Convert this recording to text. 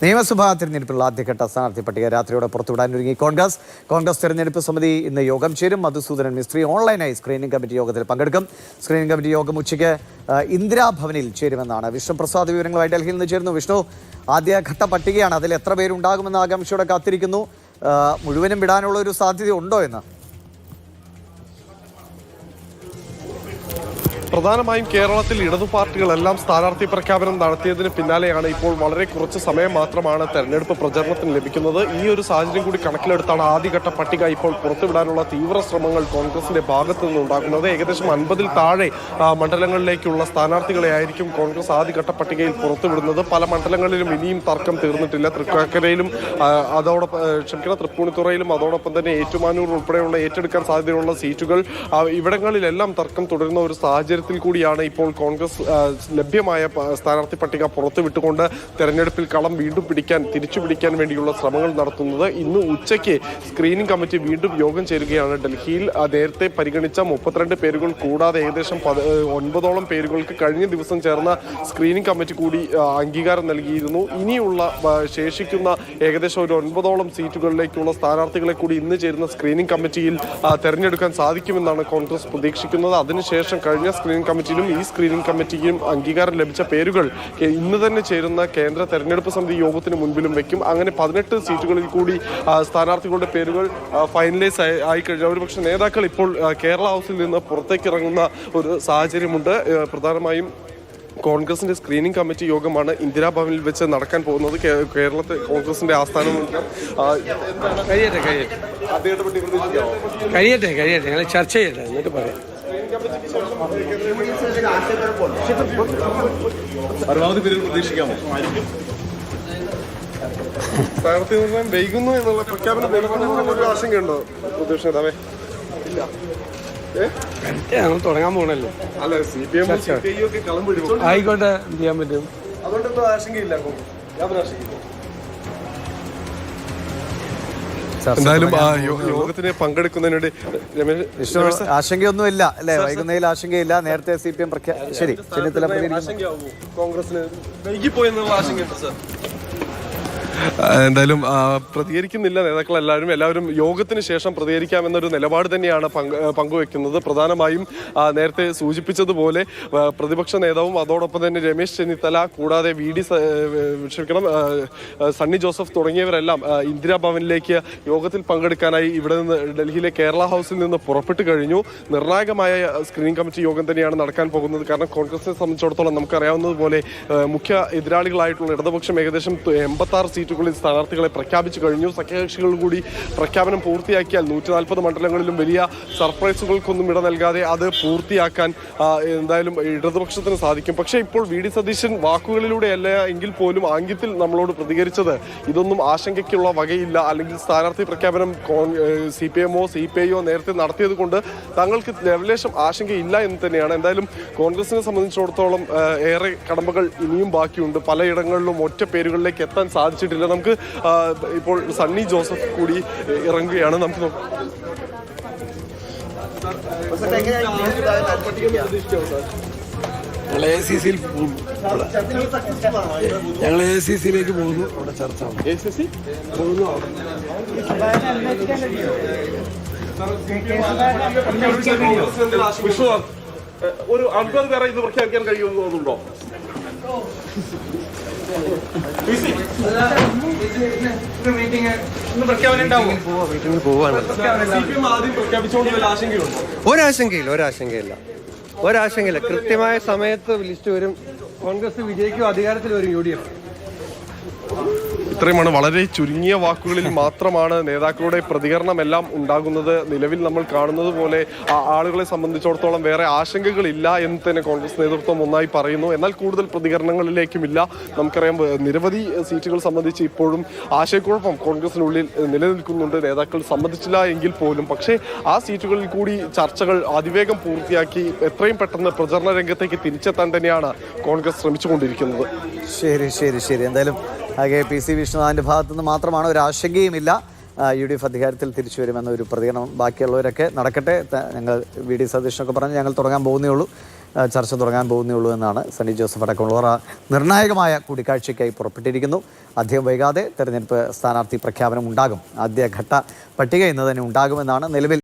നിയമസഭാ തെരഞ്ഞെടുപ്പിലുള്ള ആദ്യഘട്ട സ്ഥാനാർത്ഥി പട്ടിക രാത്രിയോടെ പുറത്തുവിടാനൊരുങ്ങി കോൺഗ്രസ് തെരഞ്ഞെടുപ്പ് സമിതി ഇന്ന് യോഗം ചേരും. മധുസൂദനൻ മിസ്ത്രി ഓൺലൈനായി സ്ക്രീനിംഗ് കമ്മിറ്റി യോഗത്തിൽ പങ്കെടുക്കും. സ്ക്രീനിംഗ് കമ്മിറ്റി യോഗം ഉച്ചയ്ക്ക് ഇന്ദിരാഭവനിൽ ചേരുമെന്നാണ്. വിഷ്ണുപ്രസാദ് വിവരങ്ങളുമായി ഡൽഹിയിൽ നിന്ന് ചേരുന്നു. വിഷ്ണു, ആദ്യഘട്ട പട്ടികയാണ്, അതിൽ എത്ര പേരുണ്ടാകുമെന്ന് ആകാംക്ഷയോടെ കാത്തിരിക്കുന്നു. മുഴുവനും വിടാനുള്ള ഒരു സാധ്യത ഉണ്ടോ എന്ന്? പ്രധാനമായും കേരളത്തിൽ ഇടതു പാർട്ടികളെല്ലാം സ്ഥാനാർത്ഥി പ്രഖ്യാപനം നടത്തിയതിന് പിന്നാലെയാണ് ഇപ്പോൾ വളരെ കുറച്ച് സമയം മാത്രമാണ് തെരഞ്ഞെടുപ്പ് പ്രചരണത്തിന് ലഭിക്കുന്നത്. ഈ ഒരു സാഹചര്യം കൂടി കണക്കിലെടുത്താണ് ആദ്യഘട്ട പട്ടിക ഇപ്പോൾ പുറത്തുവിടാനുള്ള തീവ്ര ശ്രമങ്ങൾ കോൺഗ്രസിന്റെ ഭാഗത്തു നിന്നുണ്ടാകുന്നത്. ഏകദേശം 50-ൽ താഴെ മണ്ഡലങ്ങളിലേക്കുള്ള സ്ഥാനാർത്ഥികളെ ആയിരിക്കും കോൺഗ്രസ് ആദ്യഘട്ട പട്ടികയിൽ പുറത്തുവിടുന്നത്. പല മണ്ഡലങ്ങളിലും ഇനിയും തർക്കം തീർന്നിട്ടില്ല. തൃക്കാക്കരയിലും തൃപ്പൂണിത്തുറയിലും അതോടൊപ്പം തന്നെ ഏറ്റുമാനൂർ ഉൾപ്പെടെയുള്ള ഏറ്റെടുക്കാൻ സാധ്യതയുള്ള സീറ്റുകൾ ഇവിടങ്ങളിലെല്ലാം തർക്കം തുടരുന്ന ഒരു സാഹചര്യം കൂടിയാണ് ഇപ്പോൾ കോൺഗ്രസ് ലഭ്യമായ സ്ഥാനാർത്ഥി പട്ടിക പുറത്തുവിട്ടുകൊണ്ട് തെരഞ്ഞെടുപ്പിൽ കളം വീണ്ടും തിരിച്ചു പിടിക്കാൻ വേണ്ടിയുള്ള ശ്രമങ്ങൾ നടത്തുന്നത്. ഇന്ന് ഉച്ചയ്ക്ക് സ്ക്രീനിംഗ് കമ്മിറ്റി വീണ്ടും യോഗം ചേരുകയാണ് ഡൽഹിയിൽ. നേരത്തെ പരിഗണിച്ച 32 പേരുകൾ കൂടാതെ ഏകദേശം 9ഓളം പേരുകൾക്ക് കഴിഞ്ഞ ദിവസം ചേർന്ന സ്ക്രീനിംഗ് കമ്മിറ്റി കൂടി അംഗീകാരം നൽകിയിരുന്നു. ഇനിയുള്ള ശേഷിക്കുന്ന ഏകദേശം ഒരു 9ഓളം സീറ്റുകളിലേക്കുള്ള സ്ഥാനാർത്ഥികളെ കൂടി ഇന്ന് ചേരുന്ന സ്ക്രീനിംഗ് കമ്മിറ്റിയിൽ തെരഞ്ഞെടുക്കാൻ സാധിക്കുമെന്നാണ് കോൺഗ്രസ് പ്രതീക്ഷിക്കുന്നത്. അതിനുശേഷം കഴിഞ്ഞ സ്ക്രീനിംഗ് കമ്മിറ്റിയിലും ഈ സ്ക്രീനിംഗ് കമ്മിറ്റിക്കും അംഗീകാരം ലഭിച്ച പേരുകൾ ഇന്ന് തന്നെ ചേരുന്ന കേന്ദ്ര തെരഞ്ഞെടുപ്പ് സമിതി യോഗത്തിന് മുൻപിലും വെക്കും. അങ്ങനെ 18 സീറ്റുകളിൽ കൂടി സ്ഥാനാർത്ഥികളുടെ പേരുകൾ ഫൈനലൈസ് ആയി കഴിഞ്ഞാൽ ഒരുപക്ഷെ നേതാക്കൾ ഇപ്പോൾ കേരള ഹൗസിൽ നിന്ന് പുറത്തേക്ക് ഇറങ്ങുന്ന ഒരു സാഹചര്യമുണ്ട്. പ്രധാനമായും കോൺഗ്രസിന്റെ സ്ക്രീനിംഗ് കമ്മിറ്റി യോഗമാണ് ഇന്ദിരാഭവനിൽ വെച്ച് നടക്കാൻ പോകുന്നത്. കേരളത്തെ കോൺഗ്രസിന്റെ ആസ്ഥാനമുണ്ട്. കഴിയട്ടെ ചർച്ച ചെയ്യട്ടെ എന്നിട്ട് പറയാം. പരമാവധി പേര് പ്രതീക്ഷിക്കാമോ? സ്ഥാനാർത്ഥി നിർണ്ണയം വൈകുന്നു എന്നുള്ള പ്രഖ്യാപനം ഒരു ആശങ്കയുണ്ടോ പ്രതീക്ഷിച്ചതാവേ? ഇല്ല, ഞങ്ങൾ തുടങ്ങാൻ പോകണല്ലോ. അല്ല, CPM ഒക്കെ കളം പിടിക്കും. ആയിക്കോട്ടെ, എന്ത് ചെയ്യാൻ പറ്റും? അതുകൊണ്ടൊന്നും ആശങ്കയില്ല. യാതൊരു ആശങ്കയില്ല. എന്തായാലും യോഗത്തിന് പങ്കെടുക്കുന്നതിനിടെ ആശങ്കയൊന്നുമില്ല അല്ലേ? വൈകുന്നതിൽ ആശങ്കയില്ല. നേരത്തെ CPM ശരി, ചെന്നിത്തല കോൺഗ്രസിന് വൈകിപ്പോയെന്നുള്ള ആശങ്കയുണ്ട് സാർ. എന്തായാലും പ്രതികരിക്കുന്നില്ല നേതാക്കൾ. എല്ലാവരും യോഗത്തിന് ശേഷം പ്രതികരിക്കാമെന്നൊരു നിലപാട് തന്നെയാണ് പങ്കുവെക്കുന്നത്. പ്രധാനമായും നേരത്തെ സൂചിപ്പിച്ചതുപോലെ പ്രതിപക്ഷ നേതാവും അതോടൊപ്പം തന്നെ രമേശ് ചെന്നിത്തല കൂടാതെ സണ്ണി ജോസഫ് തുടങ്ങിയവരെല്ലാം ഇന്ദിരാഭവനിലേക്ക് യോഗത്തിൽ പങ്കെടുക്കാനായി ഇവിടെ നിന്ന് ഡൽഹിയിലെ കേരള ഹൗസിൽ നിന്ന് പുറപ്പെട്ടു കഴിഞ്ഞു. നിർണായകമായ സ്ക്രീനിംഗ് കമ്മിറ്റി യോഗം തന്നെയാണ് നടക്കാൻ പോകുന്നത്. കാരണം കോൺഗ്രസിനെ സംബന്ധിച്ചിടത്തോളം നമുക്കറിയാവുന്നതുപോലെ മുഖ്യ എതിരാളികളായിട്ടുള്ള ഇടതുപക്ഷം ഏകദേശം 86 സീറ്റുകളിൽ സ്ഥാനാർത്ഥികളെ പ്രഖ്യാപിച്ചു കഴിഞ്ഞു. സഖ്യകക്ഷികൾ കൂടി പ്രഖ്യാപനം പൂർത്തിയാക്കിയാൽ 140 മണ്ഡലങ്ങളിലും വലിയ സർപ്രൈസുകൾക്കൊന്നും ഇട നൽകാതെ അത് പൂർത്തിയാക്കാൻ എന്തായാലും ഇടതുപക്ഷത്തിന് സാധിക്കും. പക്ഷേ ഇപ്പോൾ VD സതീശൻ വാക്കുകളിലൂടെയല്ല എങ്കിൽ പോലും ആംഗ്യത്തിൽ നമ്മളോട് പ്രതികരിച്ചത് ഇതൊന്നും ആശങ്കയ്ക്കുള്ള വകയില്ല, അല്ലെങ്കിൽ സ്ഥാനാർത്ഥി പ്രഖ്യാപനം CPM-ഓ CPI-യോ നേരത്തെ നടത്തിയത് കൊണ്ട് തങ്ങൾക്ക് ലെവലേശം ആശങ്കയില്ല എന്ന് തന്നെയാണ്. എന്തായാലും കോൺഗ്രസിനെ സംബന്ധിച്ചിടത്തോളം ഏറെ കടമ്പകൾ ഇനിയും ബാക്കിയുണ്ട്. പലയിടങ്ങളിലും ഒറ്റ പേരുകളിലേക്ക് എത്താൻ സാധിച്ചിട്ടില്ല. നമുക്ക് ഇപ്പോൾ സണ്ണി ജോസഫ് കൂടി ഇറങ്ങുകയാണ്. നമുക്ക് ഞങ്ങൾ ACC-യിലേക്ക് പോകുന്നു. അവിടെ ചർച്ച പോകുന്നു. ഒരു 50 പേരെ ഇത് പ്രഖ്യാപിക്കാൻ കഴിയുമെന്ന് തോന്നുന്നുണ്ടോ? ഒരാശങ്കയില്ല. കൃത്യമായ സമയത്ത് ലിസ്റ്റ് വരും. കോൺഗ്രസ് വിജയിക്കും, അധികാരത്തിൽ വരും UDF. ഇത്രയുമാണ്. വളരെ ചുരുങ്ങിയ വാക്കുകളിൽ മാത്രമാണ് നേതാക്കളുടെ പ്രതികരണമെല്ലാം ഉണ്ടാകുന്നത്. നിലവിൽ നമ്മൾ കാണുന്നത് പോലെ ആളുകളെ സംബന്ധിച്ചിടത്തോളം വേറെ ആശങ്കകളില്ല എന്ന് തന്നെ കോൺഗ്രസ് നേതൃത്വം ഒന്നായി പറയുന്നു. എന്നാൽ കൂടുതൽ പ്രതികരണങ്ങളിലേക്കുമില്ല. നമുക്കറിയാം, നിരവധി സീറ്റുകൾ സംബന്ധിച്ച് ഇപ്പോഴും ആശയക്കുഴപ്പം കോൺഗ്രസിനുള്ളിൽ നിലനിൽക്കുന്നുണ്ട്. നേതാക്കൾ സമ്മതിച്ചില്ല എങ്കിൽ പോലും പക്ഷേ ആ സീറ്റുകളിൽ കൂടി ചർച്ചകൾ അതിവേഗം പൂർത്തിയാക്കി എത്രയും പെട്ടെന്ന് പ്രചരണ രംഗത്തേക്ക് തിരിച്ചെത്താൻ തന്നെയാണ് കോൺഗ്രസ് ശ്രമിച്ചുകൊണ്ടിരിക്കുന്നത്. ശരി. എന്തായാലും PC വിഷ്ണുനാഥിൻ്റെ ഭാഗത്തു നിന്ന് മാത്രമാണ്, ഒരു ആശങ്കയുമില്ല. UDF അധികാരത്തിൽ തിരിച്ചു വരുമെന്ന ഒരു പ്രതികരണം. ബാക്കിയുള്ളവരൊക്കെ നടക്കട്ടെ. ഞങ്ങൾ VD സതീശനൊക്കെ പറഞ്ഞ് ഞങ്ങൾ തുടങ്ങാൻ പോകുന്നേ ഉള്ളൂ. ചർച്ച തുടങ്ങാൻ പോകുന്നേ ഉള്ളൂ എന്നാണ് സണ്ണി ജോസഫ് അടക്കമുള്ളവർ നിർണായകമായ കൂടിക്കാഴ്ചയ്ക്കായി പുറപ്പെട്ടിരിക്കുന്നു. അധികം വൈകാതെ തെരഞ്ഞെടുപ്പ് സ്ഥാനാർത്ഥി പ്രഖ്യാപനം ഉണ്ടാകും. ആദ്യഘട്ട പട്ടിക ഇന്ന് തന്നെ ഉണ്ടാകുമെന്നാണ് നിലവിൽ